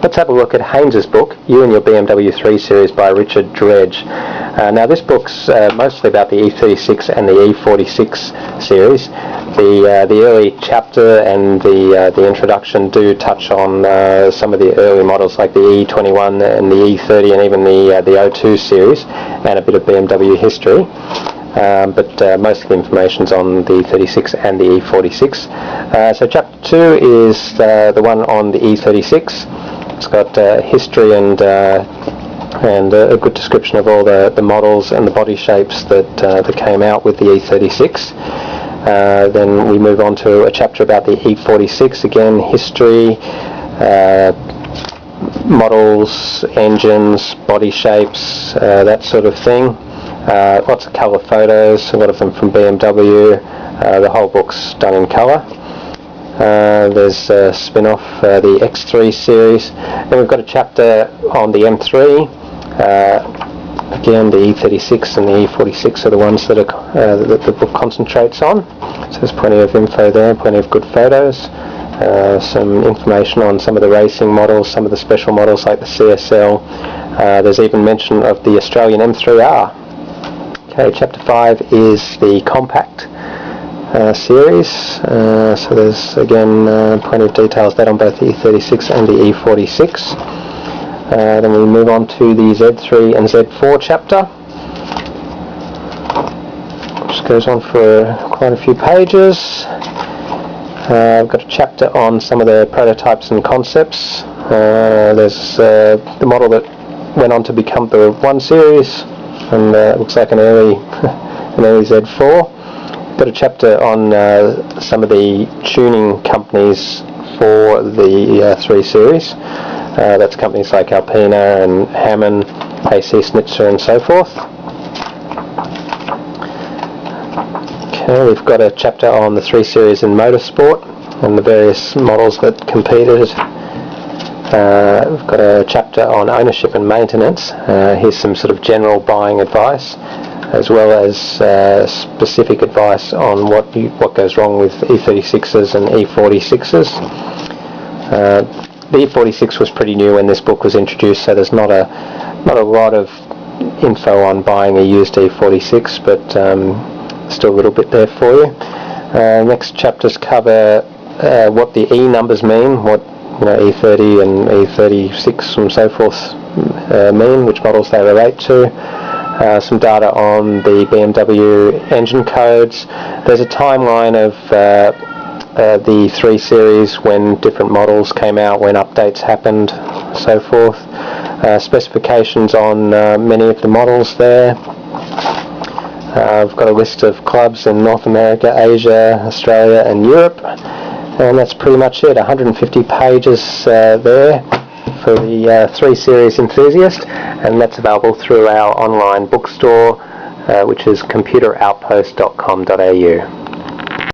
let's have a look at Haynes's book, You and Your BMW 3 Series by Richard Dredge. Now this book's mostly about the E36 and the E46 series. The early chapter and the introduction do touch on some of the early models like the E21 and the E30 and even the 02 series, and a bit of BMW history. But most of the information's on the E36 and the E46. So chapter 2 is the one on the E36. It's got history and a good description of all the models and the body shapes that came out with the E36. Then we move on to a chapter about the E46, again history, models, engines, body shapes, that sort of thing. Lots of colour photos, a lot of them from BMW. The whole book's done in colour. There's a spin-off, the X3 series. Then we've got a chapter on the M3. Again, the E36 and the E46 are the ones that the book concentrates on. So there's plenty of info there, plenty of good photos. Some information on some of the racing models, some of the special models like the CSL. There's even mention of the Australian M3R. Okay, chapter 5 is the compact series. So there's again plenty of details there on both the E36 and the E46. Then we move on to the Z3 and Z4 chapter, which goes on for quite a few pages. I've got a chapter on some of the prototypes and concepts. There's the model that went on to become the 1 series, and it looks like an early Z4. Got a chapter on some of the tuning companies for the 3 series. That's companies like Alpina and Hammond, AC Schnitzer and so forth. Okay, we've got a chapter on the 3 series in motorsport and the various models that competed. We've got a chapter on ownership and maintenance. Here's some sort of general buying advice, as well as specific advice on what goes wrong with E36s and E46s. The E46 was pretty new when this book was introduced, so there's not a lot of info on buying a used E46, but still a little bit there for you. Next chapters cover what the E numbers mean, what E30 and E36 and so forth mean, which models they relate to. Some data on the BMW engine codes. There's a timeline of the 3 series, when different models came out, when updates happened, so forth. Specifications on many of the models there. I've got a list of clubs in North America, Asia, Australia and Europe, and that's pretty much it. 150 pages there for the 3 series enthusiast, and that's available through our online bookstore, which is computeroutpost.com.au.